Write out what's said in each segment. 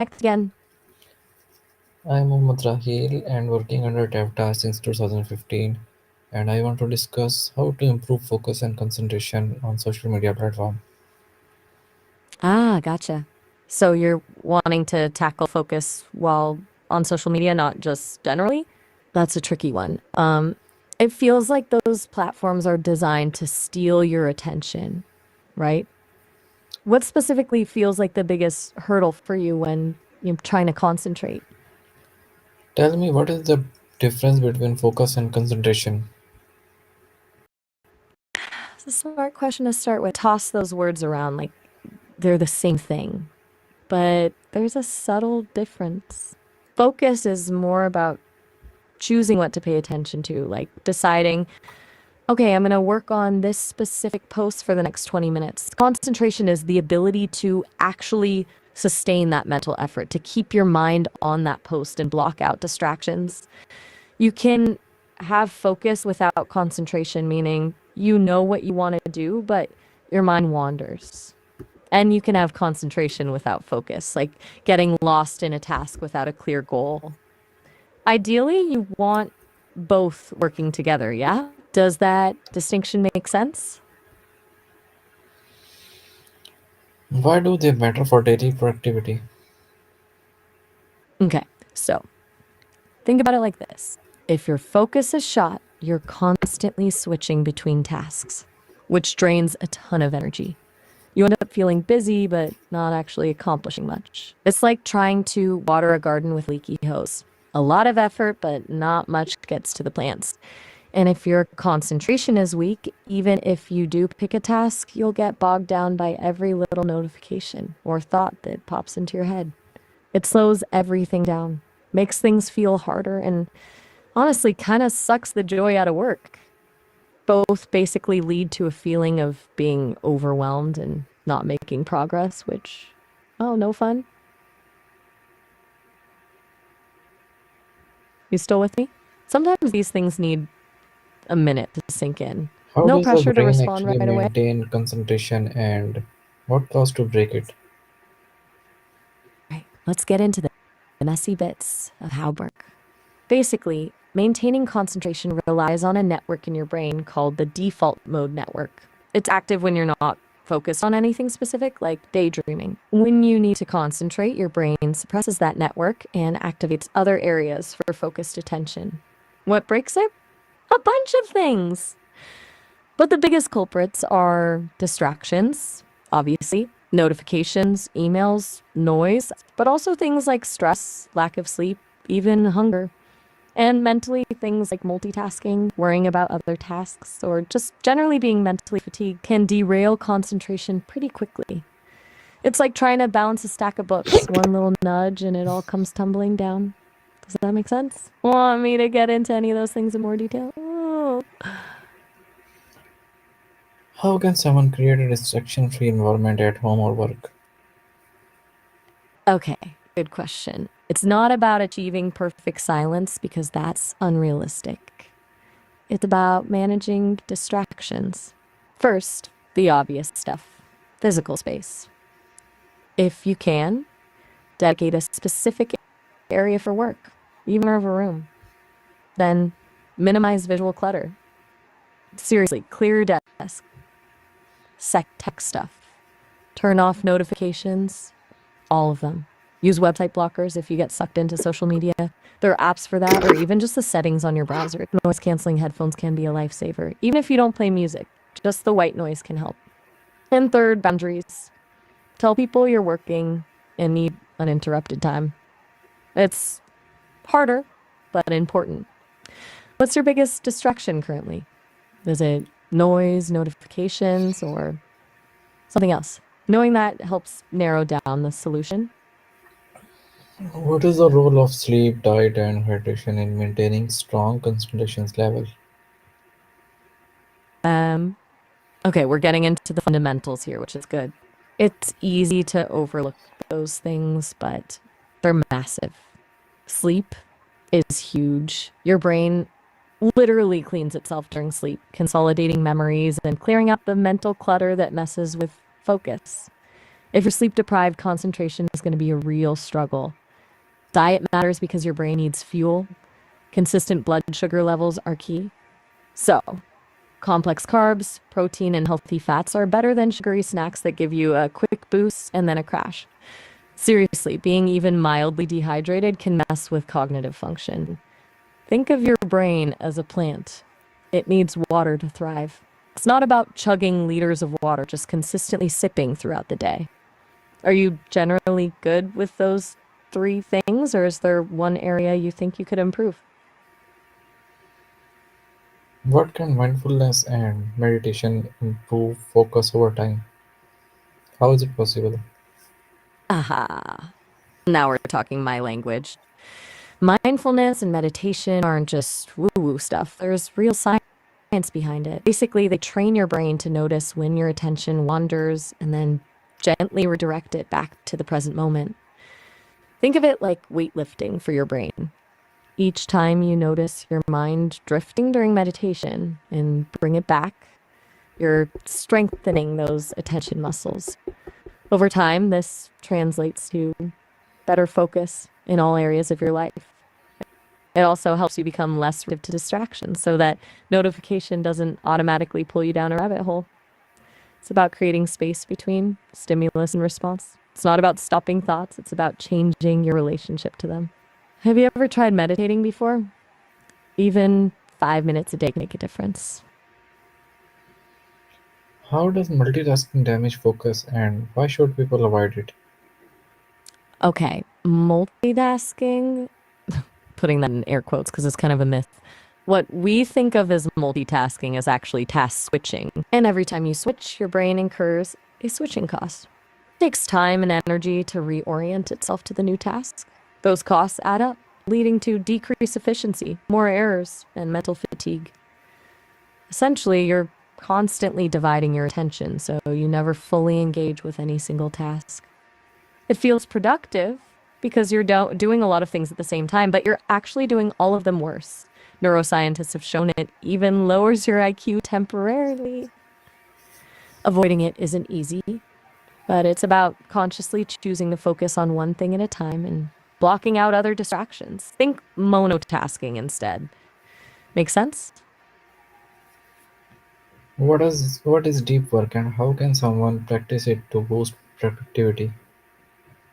again. I'm Mohammad Rahil and working under Devta since 2015, and I want to discuss how to improve focus and concentration on social media platform. Ah, gotcha. So you're wanting to tackle focus while on social media, not just generally? That's a tricky one. It feels like those platforms are designed to steal your attention, right? What specifically feels like the biggest hurdle for you when you're trying to concentrate? Tell me, what is the difference between focus and concentration? It's a smart question to start with. Toss those words around like they're the same thing, but there's a subtle difference. Focus is more about choosing what to pay attention to, like deciding, okay, I'm going to work on this specific post for the next 20 minutes. Concentration is the ability to actually sustain that mental effort, to keep your mind on that post and block out distractions. You can have focus without concentration, meaning you know what you want to do, but your mind wanders. And you can have concentration without focus, like getting lost in a task without a clear goal. Ideally, you want both working together, yeah? Does that distinction make sense? Why do they matter for daily productivity? Okay, so think about it like this. If your focus is shot, you're constantly switching between tasks, which drains a ton of energy. You end up feeling busy, but not actually accomplishing much. It's like trying to water a garden with leaky hose. A lot of effort, but not much gets to the plants. And if your concentration is weak, even if you do pick a task, you'll get bogged down by every little notification or thought that pops into your head. It slows everything down, makes things feel harder, and honestly kind of sucks the joy out of work. Both basically lead to a feeling of being overwhelmed and not making progress, which, oh, no fun. You still with me? Sometimes these things need a minute to sink in. How No does the pressure to brain respond actually right away. maintain concentration and what cause to break it? Right, let's get into the messy bits of how work. Basically, maintaining concentration relies on a network in your brain called the default mode network. It's active when you're not focused on anything specific, like daydreaming. When you need to concentrate, your brain suppresses that network and activates other areas for focused attention. What breaks it? A bunch of things. But the biggest culprits are distractions, obviously, notifications, emails, noise, but also things like stress, lack of sleep, even hunger. And mentally, things like multitasking, worrying about other tasks, or just generally being mentally fatigued can derail concentration pretty quickly. It's like trying to balance a stack of books. One little nudge and it all comes tumbling down. Does that make sense? Want me to get into any of those things in more detail? Oh. How can someone create a distraction-free environment at home or work? Okay, good question. It's not about achieving perfect silence because that's unrealistic. It's about managing distractions. First, the obvious stuff, physical space. If you can, dedicate a specific area for work, even of a room. Then minimize visual clutter. Seriously, clear your desk, tech stuff, turn off notifications, all of them. Use website blockers if you get sucked into social media. There are apps for that, or even just the settings on your browser. Noise canceling headphones can be a lifesaver. Even if you don't play music, just the white noise can help. And third, boundaries. Tell people you're working and need uninterrupted time. It's harder, but important. What's your biggest distraction currently? Is it noise, notifications, or something else? Knowing that helps narrow down the solution. What is the role of sleep, diet, and hydration in maintaining strong concentration level? Um, okay, we're getting into the fundamentals here, which is good. It's easy to overlook those things, but they're massive. Sleep is huge. Your brain literally cleans itself during sleep, consolidating memories and clearing up the mental clutter that messes with focus. If you're sleep deprived, concentration is going to be a real struggle. Diet matters because your brain needs fuel. Consistent blood sugar levels are key. So, complex carbs, protein, and healthy fats are better than sugary snacks that give you a quick boost and then a crash. Seriously, being even mildly dehydrated can mess with cognitive function. Think of your brain as a plant. It needs water to thrive. It's not about chugging liters of water, just consistently sipping throughout the day. Are you generally good with those three things, or is there one area you think you could improve? What can mindfulness and meditation improve focus over time? How is it possible? Aha. Now we're talking my language. Mindfulness and meditation aren't just woo-woo stuff. There's real science behind it. Basically, they train your brain to notice when your attention wanders and then gently redirect it back to the present moment. Think of it like weightlifting for your brain. Each time you notice your mind drifting during meditation and bring it back, you're strengthening those attention muscles. Over time, this translates to better focus in all areas of your life. It also helps you become less reactive to distractions so that notification doesn't automatically pull you down a rabbit hole. It's about creating space between stimulus and response. It's not about stopping thoughts, it's about changing your relationship to them. Have you ever tried meditating before? Even 5 minutes a day can make a difference. How does multitasking damage focus and why should people avoid it? Okay, multitasking, putting that in air quotes because it's kind of a myth. What we think of as multitasking is actually task switching. And every time you switch, your brain incurs a switching cost. It takes time and energy to reorient itself to the new task. Those costs add up, leading to decreased efficiency, more errors, and mental fatigue. Essentially, you're constantly dividing your attention, so you never fully engage with any single task. It feels productive because you're doing a lot of things at the same time, but you're actually doing all of them worse. Neuroscientists have shown it even lowers your IQ temporarily. Avoiding it isn't easy, but it's about consciously choosing to focus on one thing at a time and blocking out other distractions. Think monotasking instead. Make sense? What is deep work and how can someone practice it to boost productivity?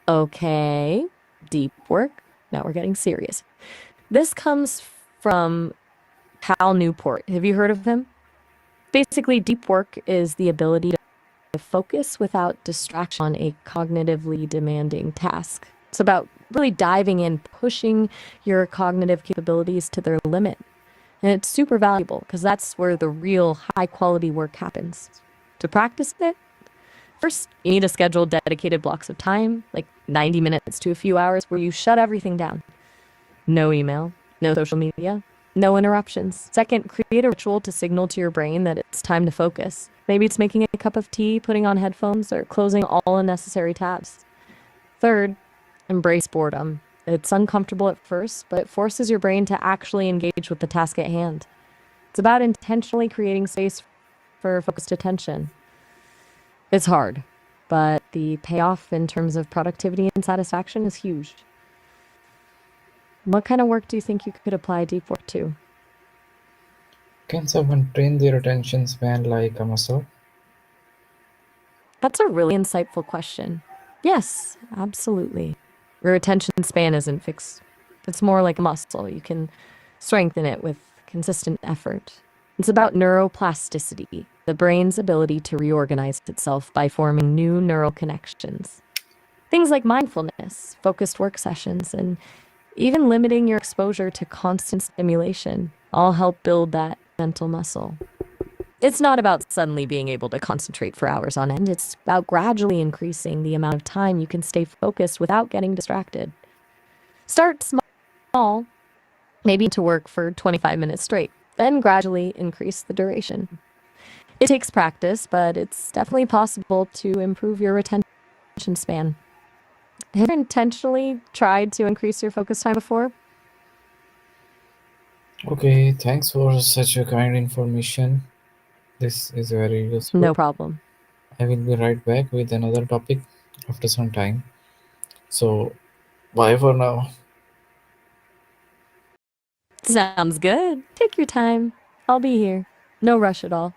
Okay, deep work. Now we're getting serious. This comes from Cal Newport. Have you heard of him? Basically, deep work is the ability to focus without distraction on a cognitively demanding task. It's about really diving in, pushing your cognitive capabilities to their limit. And it's super valuable because that's where the real high quality work happens. To practice it, first, you need to schedule dedicated blocks of time, like 90 minutes to a few hours, where you shut everything down. No email, no social media, no interruptions. Second, create a ritual to signal to your brain that it's time to focus. Maybe it's making a cup of tea, putting on headphones, or closing all unnecessary tabs. Third, embrace boredom. It's uncomfortable at first, but it forces your brain to actually engage with the task at hand. It's about intentionally creating space for focused attention. It's hard, but the payoff in terms of productivity and satisfaction is huge. What kind of work do you think you could apply deep work to? Can someone train their attention span like a muscle? That's a really insightful question. Yes, absolutely. Your attention span isn't fixed. It's more like a muscle. You can strengthen it with consistent effort. It's about neuroplasticity, the brain's ability to reorganize itself by forming new neural connections. Things like mindfulness, focused work sessions, and even limiting your exposure to constant stimulation all help build that mental muscle. It's not about suddenly being able to concentrate for hours on end. It's about gradually increasing the amount of time you can stay focused without getting distracted. Start small, maybe to work for 25 minutes straight, then gradually increase the duration. It takes practice, but it's definitely possible to improve your attention span. Have you intentionally tried to increase your focus time before? Okay, thanks for such a kind information. This is very useful. No problem. I will be right back with another topic. after some time. So bye for now. Sounds good. Take your time. I'll be here. No rush at all.